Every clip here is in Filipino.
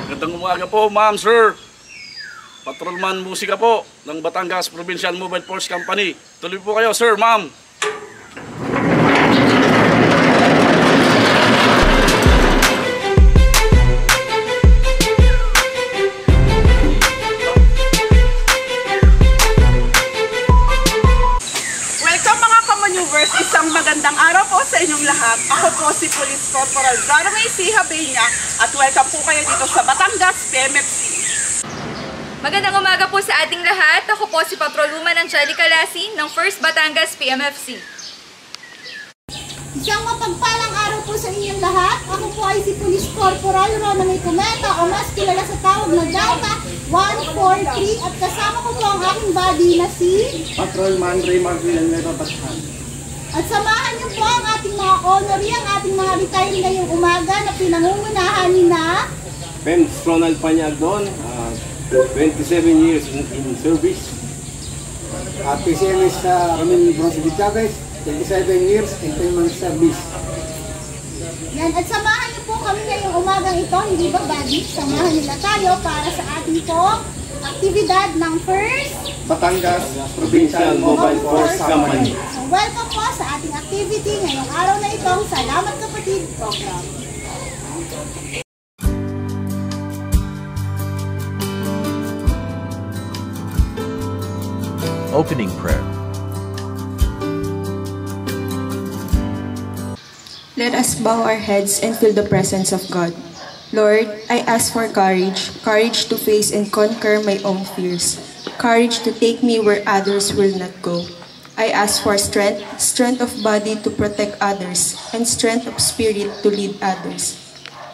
Magandang umaga po, ma'am, sir. Patrolman Musika po ng Batangas Provincial Mobile Force Company. Tuloy po kayo, sir, ma'am. Isang magandang araw po sa inyong lahat. Ako po si Police Corporal Darmay C. Habenya at welcome po kayo dito sa Batangas PMFC. Magandang umaga po sa ating lahat. Ako po si Patrolwoman Angelica Lassi ng 1st Batangas PMFC. Isang mapagpalang araw po sa inyong lahat. Ako po ay si Police Corporal Ronald Cometa o mas kilala sa tawag na Delta 143 at kasama ko po ang aking buddy na si Patrolman Raymond Villanueva Bathan. At samahan niyo po ang ating mga honoree, ang ating mga retiree ngayong umaga na pinangungunahan ni na Ben Ronald Panyagdon, 27 years in service. At PCMS Ramil Bronce de Chavez, 27 years in 10 months service. Yan, at samahan niyo po kami ngayong umagang ito, hindi ba buddy? Samahan nila tayo para sa ating pong aktibidad ng 1st Batangas Provincial Mobile Force Company. So welcome po sa ating activity ngayong araw na itong Salamat Kapatid program. Opening prayer. Let us bow our heads and feel the presence of God. Lord, I ask for courage, courage to face and conquer my own fears, courage to take me where others will not go. I ask for strength, strength of body to protect others, and strength of spirit to lead others.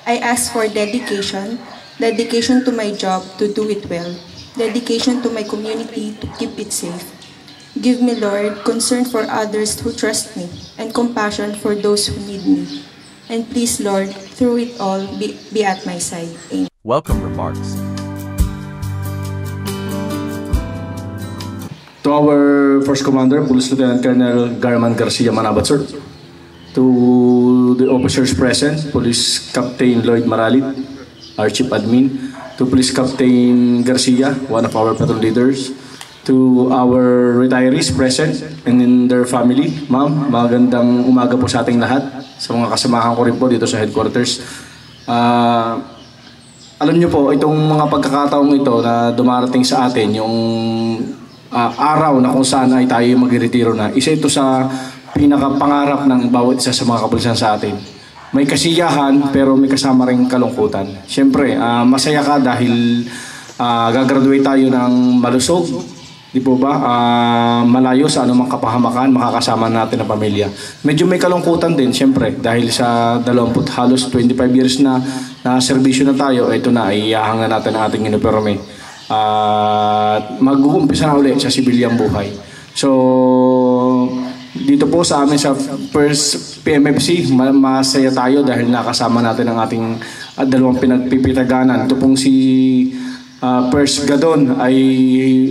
I ask for dedication, dedication to my job to do it well, dedication to my community to keep it safe. Give me, Lord, concern for others who trust me, and compassion for those who need me. And please, Lord, through it all, be at my side. Amen. Welcome remarks. To our First Commander, Police Lieutenant Colonel Garman Garcia Manabat, sir. To the officers present, Police Captain Lloyd Maralit, our Chief Admin. To Police Captain Garcia, one of our patrol leaders. To our retirees present and in their family. Ma'am, magandang umaga po sa ating lahat. Sa mga kasamahan ko rin po dito sa headquarters. Alam niyo po, itong mga pagkakataong ito na dumarating sa atin, yung araw na kung saan ay tayo magre-retiro na, isa ito sa pinakapangarap ng bawat isa sa mga kapulisan sa atin. May kasiyahan pero may kasama rin kalungkutan. Siyempre, masaya ka dahil gagraduate tayo ng malusog. Di po ba? Malayo sa anumang kapahamakan, makakasama natin ang pamilya. Medyo may kalungkutan din, siyempre, dahil sa 20 halos 25 years na serbisyo na tayo, ito na, iiyahang na natin ang ating uniforme. Mag-uumpisa na ulit sa sibilyang buhay. So, dito po sa amin sa first PMFC, masaya tayo dahil nakasama natin ang ating dalawang pinagpipitaganan. Ito pong si First Gadon ay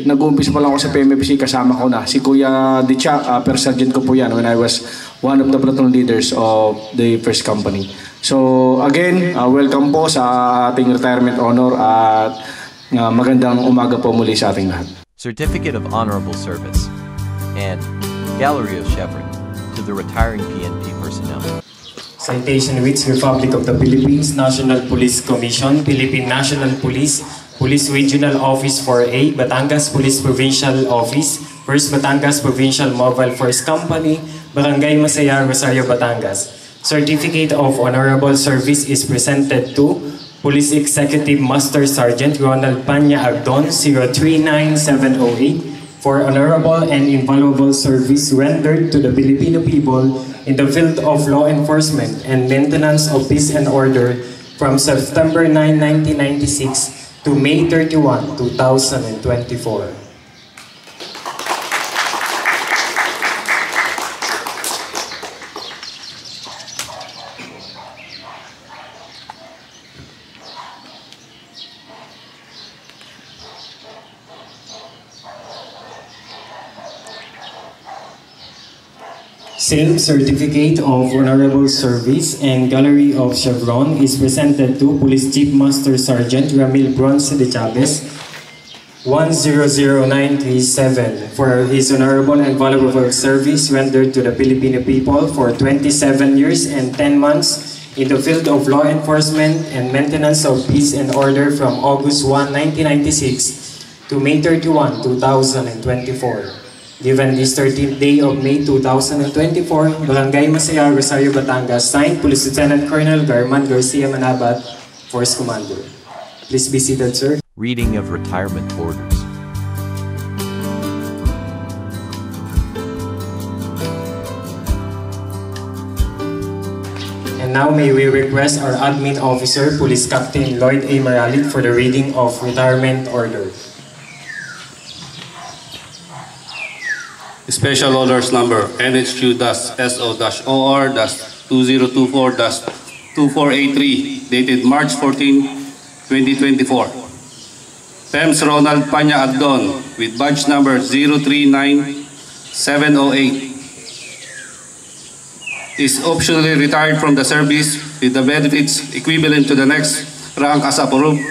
nag-uumpisa pa lang ako sa PMFC, kasama ko na si Kuya Dicha, First Sergeant ko po yan when I was one of the platoon leaders of the first company. So again, welcome po sa ating retirement honor at magandang umaga po muli sa ating lahat. Certificate of Honorable Service and Gallery of Shepherd to the retiring PNP personnel. Citation with Republic of the Philippines, National Police Commission, Philippine National Police, Police Regional Office 4A, Batangas Police Provincial Office, 1st Batangas Provincial Mobile Force Company, Barangay Masaya, Rosario, Batangas. Certificate of Honorable Service is presented to Police Executive Master Sergeant Ronald Panya Agdon, 039708, for honorable and invaluable service rendered to the Filipino people in the field of law enforcement and maintenance of peace and order from September 9, 1996 to May 31, 2024. Silk Certificate of Honorable Service and Gallery of Chevron is presented to Police Chief Master Sergeant Ramil Bronce de Chavez, 100937, for his honorable and valuable service rendered to the Filipino people for 27 years and 10 months in the field of law enforcement and maintenance of peace and order from August 1, 1996 to May 31, 2024. Given this 13th day of May 2024, Barangay Masaya, Rosario, Batangas, signed Police Lieutenant Colonel Garman Garcia Manabat, Force Commander. Please be seated, sir. Reading of retirement orders. And now may we request our Admin Officer, Police Captain Lloyd A. Maralit, for the reading of retirement order. Special Orders Number NHQ-SO-OR-2024-2483 dated March 14, 2024. PEMS Ronald Panya Agdon with badge number 039708 is optionally retired from the service with the benefits equivalent to the next rank as approved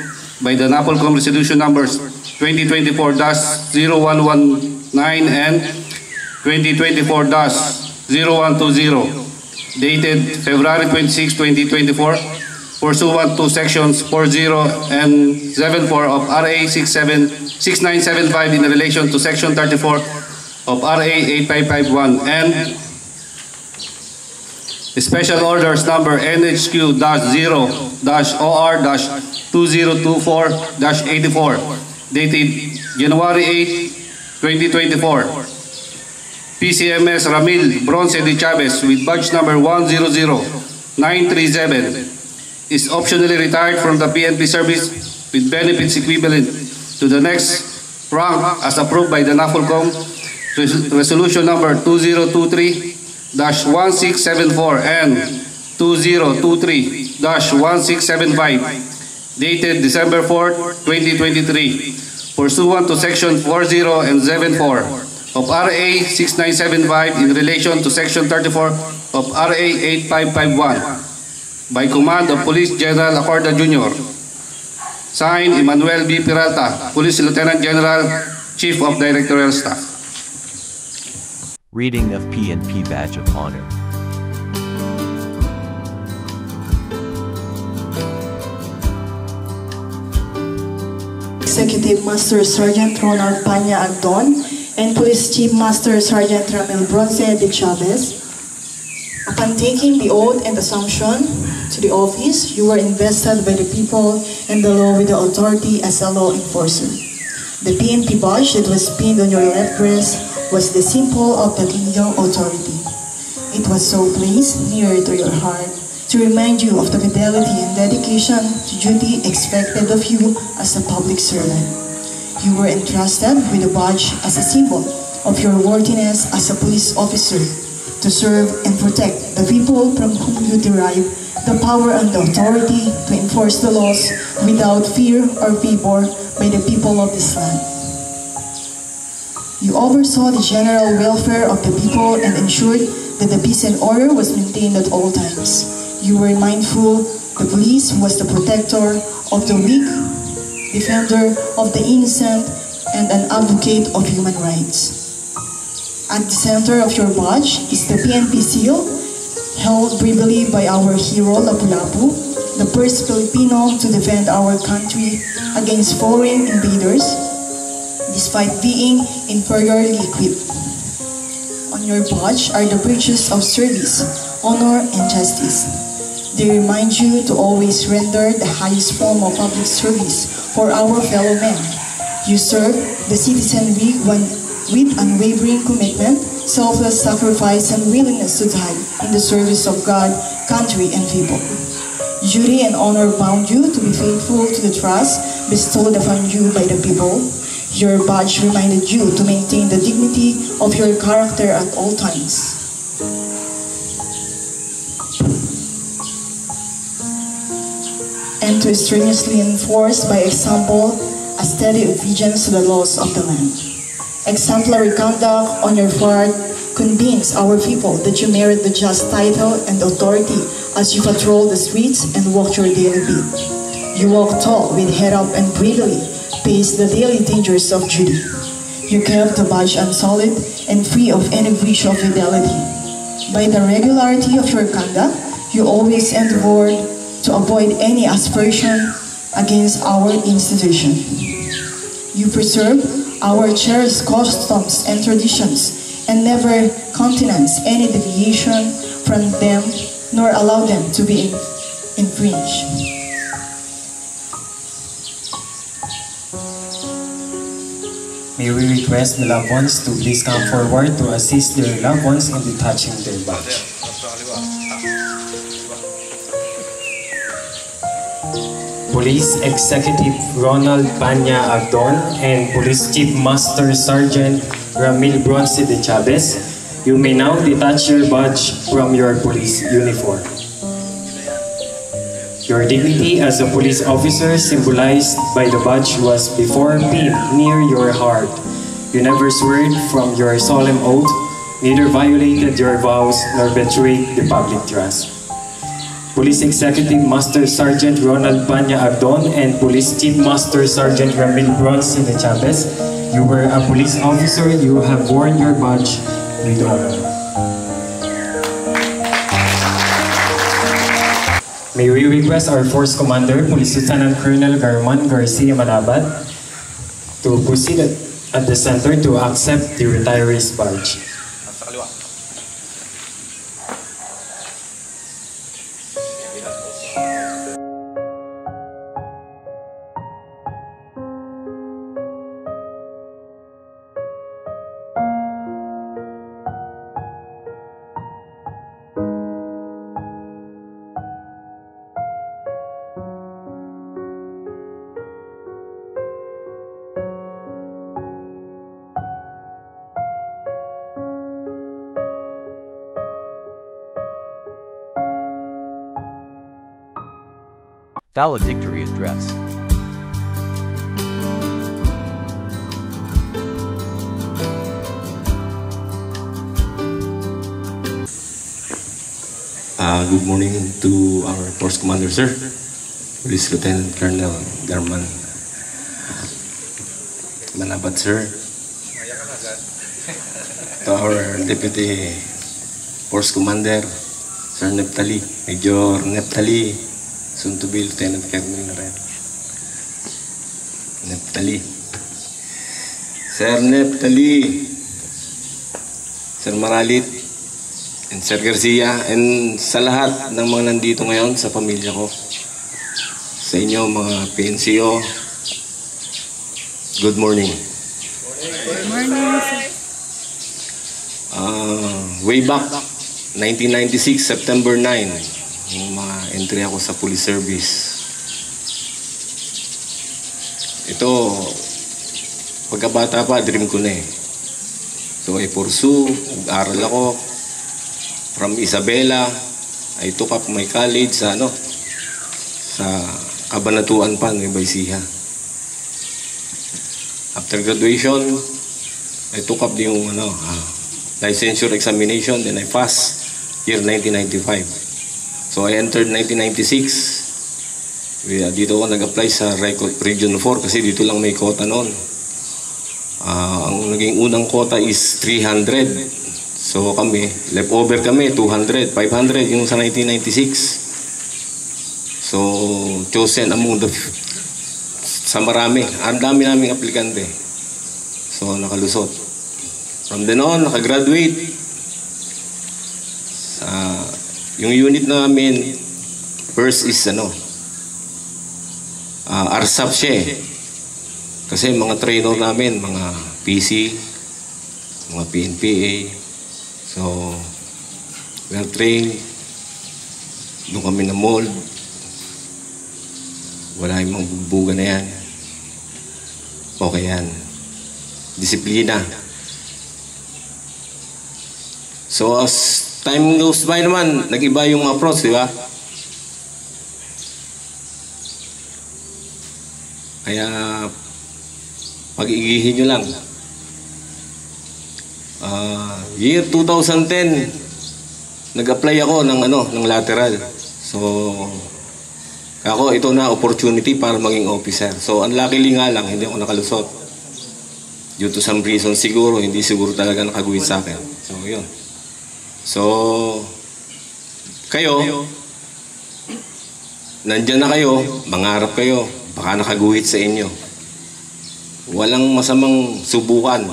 by the NAPOLCOM Resolution Numbers 2024-0119 and 2024-0120 dated February 26, 2024 pursuant to sections 40 and 74 of RA 6975 in relation to section 34 of RA 8551 and Special Orders Number NHQ-0-OR-2024-84 dated January 8, 2024. PCMS Ramil Bronce de Chavez with badge number 100937 is optionally retired from the PNP service with benefits equivalent to the next rank as approved by the NAPOLCOM Resolution Number 2023-1674 and 2023-1675 dated December 4, 2023 pursuant to section 40 and 74 of RA 6975 in relation to section 34 of RA 8551 by command of Police General Acorda Jr. Signed, Emmanuel B. Peralta, Police Lieutenant General, Chief of Directorial Staff. Reading of PNP Badge of Honor. Executive Master Sergeant Ronald Panya Agdon and Police Chief Master Sergeant Ramil Bronce de Chavez. Upon taking the oath and assumption to the office, you were invested by the people and the law with the authority as a law enforcer. The PNP badge that was pinned on your left breast was the symbol of the legal authority. It was so placed near to your heart to remind you of the fidelity and dedication to duty expected of you as a public servant. You were entrusted with the badge as a symbol of your worthiness as a police officer to serve and protect the people from whom you derive the power and the authority to enforce the laws without fear or favor by the people of this land. You oversaw the general welfare of the people and ensured that the peace and order was maintained at all times. You were mindful the police was the protector of the weak, defender of the innocent, and an advocate of human rights. At the center of your badge is the PNP seal, held bravely by our hero Lapu-Lapu, the first Filipino to defend our country against foreign invaders, despite being inferiorly equipped. On your badge are the virtues of service, honor, and justice. They remind you to always render the highest form of public service for our fellow men. You serve the citizenry with unwavering commitment, selfless sacrifice, and willingness to die in the service of God, country, and people. Duty and honor bound you to be faithful to the trust bestowed upon you by the people. Your badge reminded you to maintain the dignity of your character at all times. And to strenuously enforce by example a steady obedience to the laws of the land. Exemplary conduct on your part Convince our people that you merit the just title and authority as you patrol the streets and walk your daily beat. You walk tall with head up and bravely face the daily dangers of duty. You kept the badge unsullied and free of any breach of fidelity. By the regularity of your conduct, you always endeavored to avoid any aspersion against our institution. You preserve our cherished customs and traditions and never countenance any deviation from them nor allow them to be infringed. May we request the loved ones to please come forward to assist their loved ones in detaching their badge. Police Executive Ronald Panya Agdon and Police Chief Master Sergeant Ramil Bronce de Chavez, you may now detach your badge from your police uniform. Your dignity as a police officer symbolized by the badge was before pinned near your heart. You never swerved from your solemn oath, neither violated your vows nor betrayed the public trust. Police Executive Master Sergeant Ronald Panya Agdon and Police Chief Master Sergeant Ramil Bronce de Chavez, you were a police officer, you have worn your badge with honor. May we request our Force Commander, Police Lieutenant Colonel Garman Garcia Malabad, to proceed at the center to accept the retiree's badge. Valedictory Address. Good morning to our Force Commander, sir. Police Lieutenant Colonel Garman Malabad, sir. To our Deputy Force Commander, Sir Neptali, Major Neptali, soon to be Lieutenant Colonel na rin. Neptali. Sir Neptali, Sir Maralit, and Sir Garcia, and sa lahat ng mga nandito ngayon sa pamilya ko, sa inyo mga PNCO, good morning. Good morning, sir. Way back 1996, September 9, yung mga entry ako sa police service. Ito, pagkabata pa, dream ko na eh. So I pursue, nag-aral ako. From Isabela, I took up my college sa sa Kabanatuan pa, Nueva Ecija. After graduation, I took up yung licensure examination, then I passed year 1995. So I entered 1996. Dito ako nag-apply sa Region 4 kasi dito lang may quota noon. Ang naging unang quota is 300. So kami, left over kami, 200, 500 yung sa 1996. So, chosen among the, sa marami. Ang dami naming aplikante. So, nakalusot. From then on, nakagraduate. Yung unit namin, first is RSAP siya eh. Kasi mga trainer namin, mga PC, mga PNPA. So, well trained. Doon kami na mold. Wala yung mga bubuga na yan. Okay yan. Disiplina. So, as time goes by naman, nag-iba yung approach, di ba? Kaya, pag-igihin nyo lang. Year 2010, nag-apply ako ng lateral. So, ako, ito na opportunity para maging officer. So, unluckily nga lang, hindi ako nakalusot. Due to some reason siguro, hindi siguro talaga nakaguhit sa akin. So, yun. So, kayo, nandyan na kayo, mangarap kayo, baka nakaguhit sa inyo. Walang masamang subukan.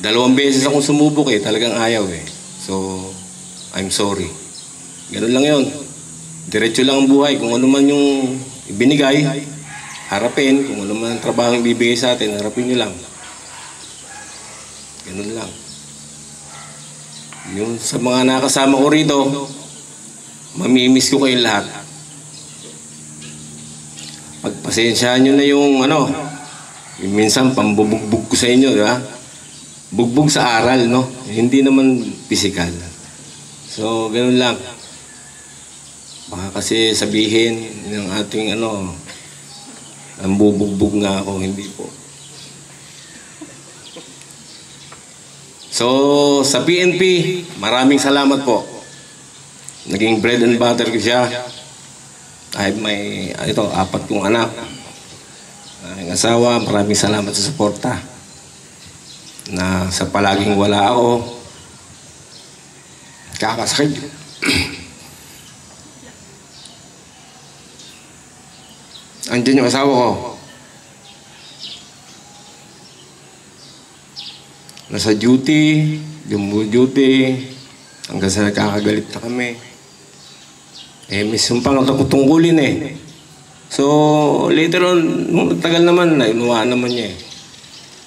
2 beses akong sumubok talagang ayaw So, I'm sorry. Ganun lang yun. Diretso lang ang buhay. Kung ano man yung ibinigay, harapin. Kung ano man ang trabaho yung bibigay sa atin, harapin nyo lang. Ganun lang. Yung sa mga nakasama ko rito, mamimiss ko kayong lahat. Pagpasensyahan nyo na yung yung minsan pambubugbog ko sa inyo, di ba? Bugbog sa aral, no? Hindi naman physical. So, ganun lang. Baka kasi sabihin ng ating ang bubugbog nga ako, hindi po. So, sa PNP, maraming salamat po. Naging bread and butter ko siya. Kahit may, 4 kong anak. Ang asawa, maraming salamat sa suporta. Na sa palaging wala ako, kakasakit. Andiyan yung asawa ko. Nasa duty, duty, hanggang sa nagkakagalit na kami. Minsan pa nga ako tungkulin So, later on, tagal naman, inuwaan naman niya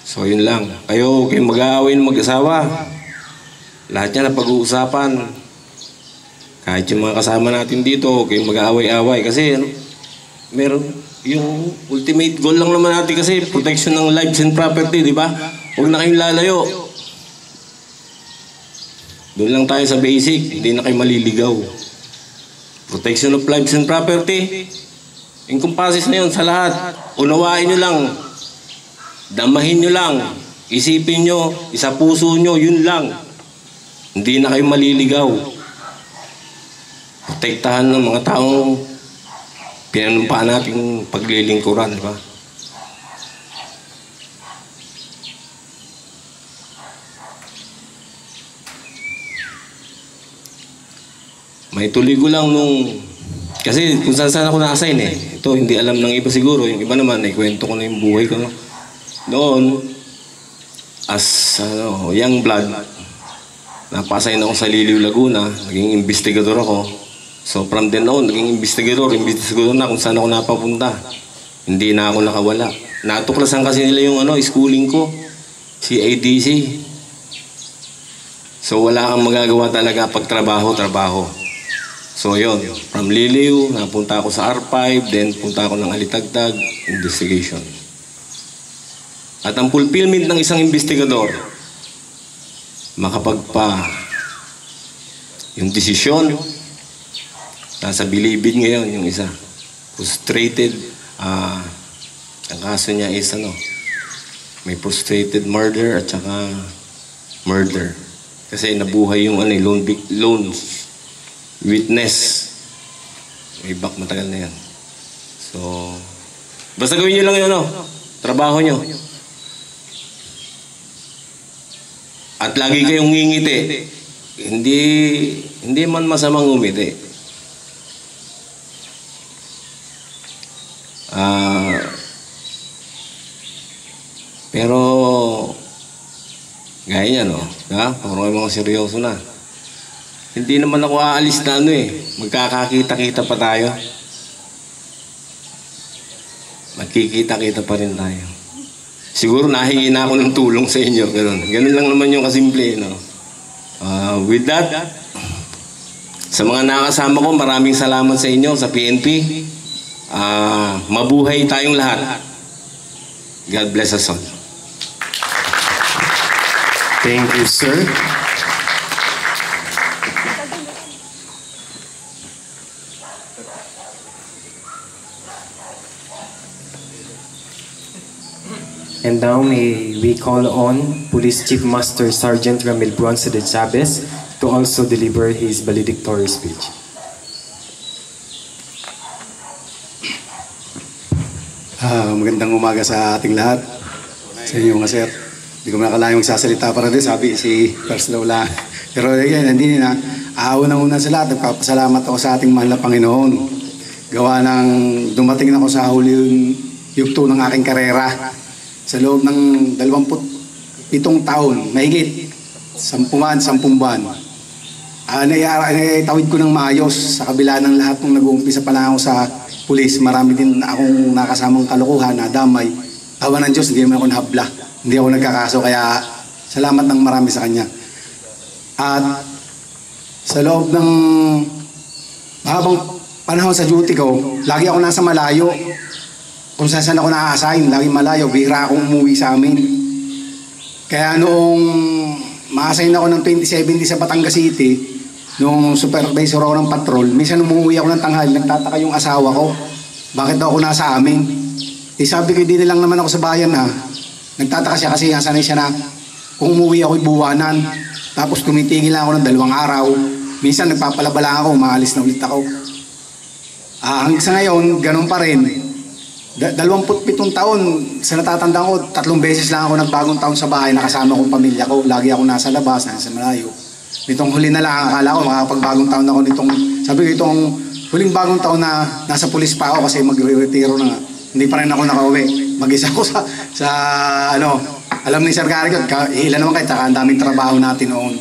So, yun lang. Kayo mag-aaway ng mag-asawa. Lahat yan na pag-uusapan. Kahit yung mga kasama natin dito, kayo mag-aaway-aaway. Kasi, meron yung ultimate goal lang naman natin kasi protection ng lives and property, di ba? Huwag na kayong lalayo. Doon lang tayo sa basic, hindi na kayo maliligaw. Protection of lives and property, encompasses na yun sa lahat. Unawain nyo lang, damahin nyo lang, isipin nyo, isa puso nyo, yun lang. Hindi na kayo maliligaw. Protektahan ng mga taong pinanumpaan nating paglilingkuran, di ba? May tuloy ko lang nung... Kasi kung saan ako na-assign Ito, hindi alam ng iba siguro. Yung iba naman, kwento ko na yung buhay ko. Noon, as young blood, napa-assign ako sa Liliw, Laguna. Naging investigador ako. So from then on, naging investigador na kung saan ako napapunta. Hindi na ako nakawala. Natuklasan kasi nila yung schooling ko. Si ADC. So wala kang magagawa talaga pag trabaho. So yun, from Liliw, napunta ako sa R5, then punta ako ng Alitagtag, investigation. At ang fulfillment ng isang investigador, yung desisyon, nasa bilibid ngayon yung isa. Frustrated, ang kaso niya is may frustrated murder at saka murder. Kasi nabuhay yung lone witness. May back matagal na yan. So, basta gawin nyo lang yun, trabaho nyo. At lagi kayong ngingiti. Hindi man masamang umiti. Pero gaya niya, parang mga seryoso na. Hindi naman ako aalis na magkakakita-kita pa tayo. Magkikita-kita pa rin tayo. Siguro nahingi na ako ng tulong sa inyo. Ganun lang naman yung kasimple. With that, sa mga nakasama ko, maraming salamat sa inyo sa PNP. Mabuhay tayong lahat. God bless us all. Thank you, sir. And now may we call on Police Chief Master Sergeant Ramil Bronce de Chavez to also deliver his valedictory speech. Magandang umaga sa ating lahat. Sa inyo mga sir. Hindi ko nakalayo magsasalita para din. Sabi si First Law lang. Pero yan, hindi na. Una sa lahat. Nagpapasalamat ako sa ating mahal na Panginoon. Gawa ng dumating na ako sa huli yugto ng aking karera. Sa loob ng 27 taon, mahigit 10 buwan. Naitawid ko ng maayos sa kabila ng lahat ng nag-uumpisa pa lang ako sa pulis. Marami din akong nakasamang kalokohan na damay. Awa ng Diyos, hindi naman ako nahabla. Hindi ako nagkakaso, kaya salamat ng marami sa Kanya. At sa loob ng mahabang panahon sa duty ko, lagi ako nasa malayo. Kung saan ako na-assign, lagi malayo, bihira akong umuwi sa amin. Kaya noong ma-assign ako ng 2070 sa Batangas City, nung supervisor ako ng patrol, minsan umuwi ako ng tanghali, nagtataka yung asawa ko, bakit daw ako nasa amin? Sabi ko, hindi na lang naman ako sa bayan ha. Nagtataka siya kasi sanay siya na kung umuwi ako buwanan, tapos tumitigil lang ako ng 2 araw. Minsan nagpapalabala ako, maalis na ulit ako. Hanggang sa ngayon, ganun pa rin. 27 taon, sa natatandaan ko, 3 beses lang ako nagbagong taon sa bahay, nakasama kong pamilya ko. Lagi ako nasa labas, nasa malayo. Nitong huli na lang, akala ko makapagbagong taon ako nitong, sabi ko itong huling bagong taon na nasa pulis pa ako kasi magre-retiro na. Hindi pa rin ako nakauwi. Mag-isa ko sa alam ni Sir Gary, ilan naman kayo, tsaka ang daming trabaho natin noon.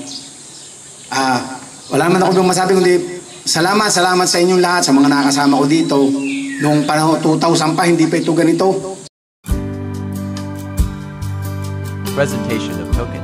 Wala naman ako masabi kundi salamat sa inyong lahat, sa mga nakasama ko dito. Noong panahon 2000 pa, hindi pa ito ganito. Presentation of token.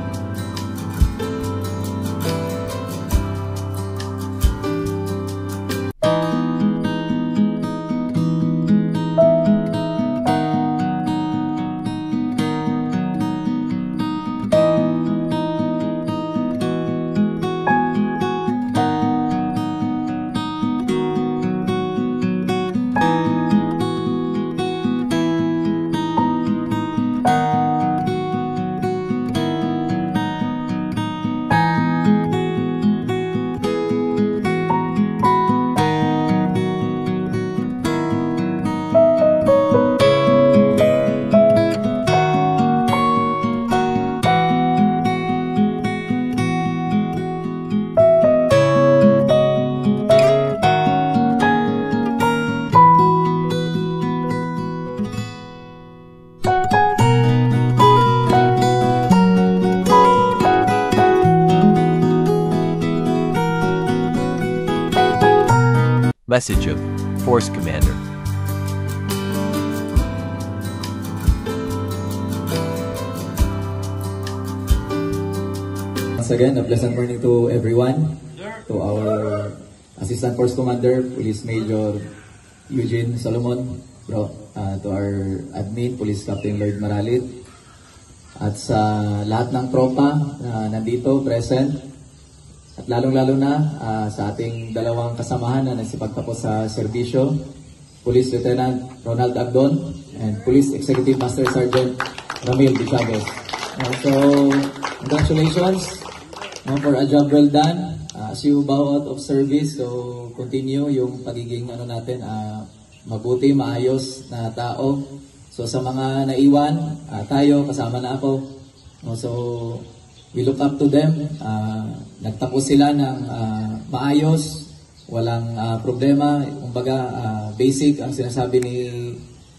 Message of Force Commander. Once again, a pleasant morning to everyone. To our Assistant Force Commander, Police Major Eugene Solomon, to our Admin, Police Captain Lloyd Maralit, at sa lahat ng tropa na nandito, present. At lalong-lalo na sa ating dalawang kasamahan na nagsipagtapos sa serbisyo, Police Lieutenant Ronald Agdon and Police Executive Master Sergeant Ramil de Chavez. So, congratulations for a job well done. As you bow out of service, so continue yung pagiging natin, mabuti, maayos na tao. So sa mga naiwan, tayo, kasama na ako. So, we look up to them. Nagtapos sila ng maayos, walang problema. Kumbaga, basic ang sinasabi ni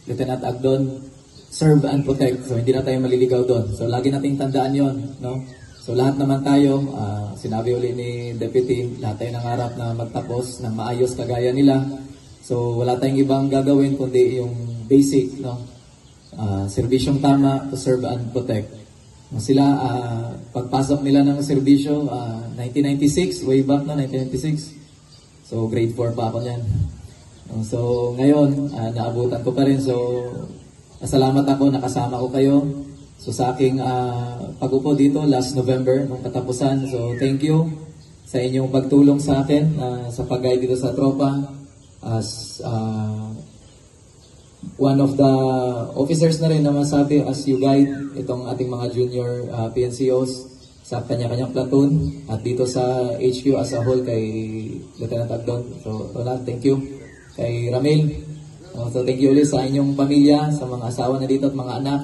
Lieutenant Agdon, serve and protect. So hindi na tayo maliligaw doon. So lagi nating tandaan yon, no? So lahat naman tayo, sinabi ulit ni Deputy, lahat tayo nangarap na magtapos ng maayos kagaya nila. So wala tayong ibang gagawin kundi yung basic, no? Serbisyong tama, to serve and protect. Sila, pagpasok nila ng serbisyo, 1996, way back na, 1996. So, grade 4 pa ako niyan. So, ngayon, naabutan ko pa rin. So, salamat ako, nakasama ko kayo. So, sa aking pag-upo dito, last November, nung katapusan. So, thank you sa inyong pagtulong sa akin, sa pag-guide dito sa tropa. As one of the officers na rin na masabi as you guide itong ating mga junior PNCOs sa kanya-kanyang platoon at dito sa HQ as a whole kay Lieutenant Agdon. So, Ronald, thank you. Kay Ramil, so thank you ulit sa inyong pamilya, sa mga asawa na dito at mga anak.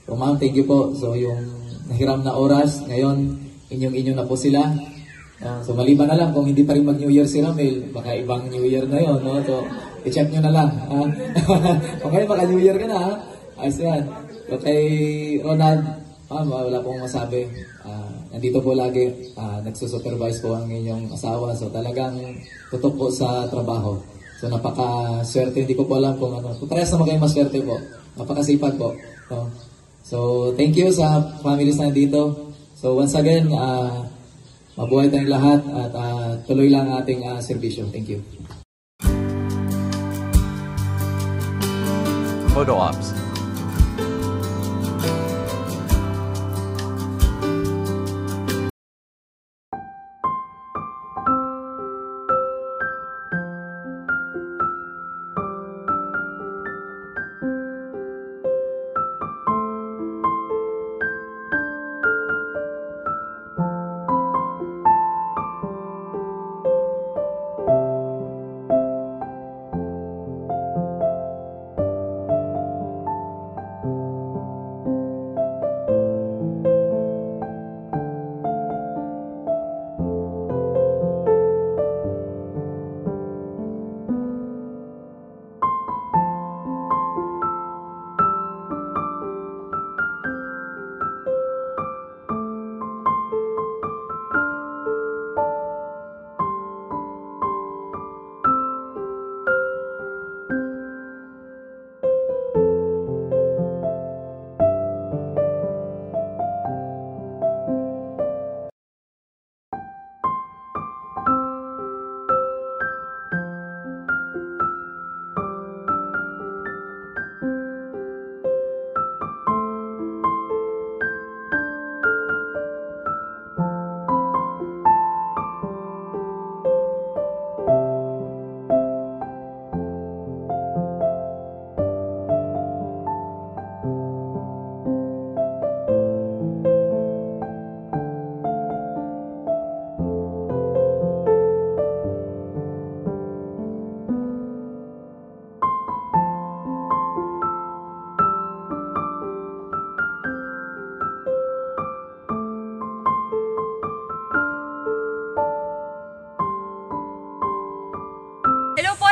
So, ma'am, thank you po. So, yung nahiram na oras, ngayon, inyong na po sila. So, maliban na lang kung hindi pa rin mag-New Year si Ramil, baka ibang New Year na yon, no? So, i-check nyo na lang. Okay, baka New Year ka na, ha? Ayos yan. So, kay Ronald, wala pong masabi. Nandito po lagi, nagsusupervise po ang inyong asawa. So, talagang tutok po sa trabaho. So, napaka-swerte. Hindi ko po alam kung ano. Parehas naman kayo maswerte po. Napakasipag po. So, thank you sa families na dito. So, once again, mabuhay tayong lahat at tuloy lang ang ating serbisyo. Thank you. Photo Ops.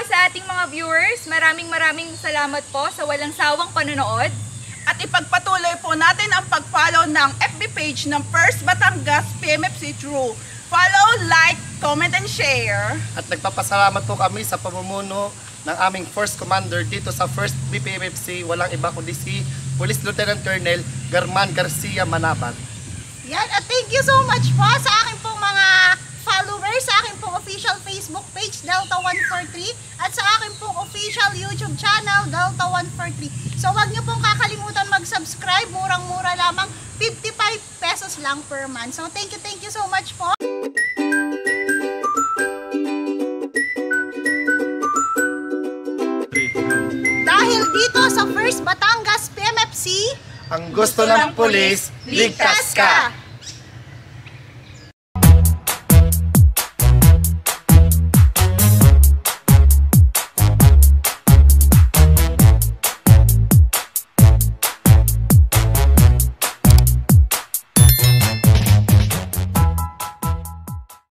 Sa ating mga viewers, maraming salamat po sa walang sawang panonood. At ipagpatuloy po natin ang pag-follow ng FB page ng First Batangas PMFC True. Follow, like, comment, and share. At nagpapasalamat po kami sa pamumuno ng aming First Commander dito sa First BPMFC, walang iba kundi si Police Lieutenant Colonel German Garcia Manabat. Yan, at thank you so much po sa aking pong mga followers, sa aking pong official Facebook page, Delta143, at sa aking pong official YouTube channel, Delta143. So wag niyo pong kakalimutan mag-subscribe, murang-mura lamang, 55 pesos lang per month. So thank you so much po. Dahil dito sa First Batangas PMFC, ang gusto ng pulis, ligtas ka!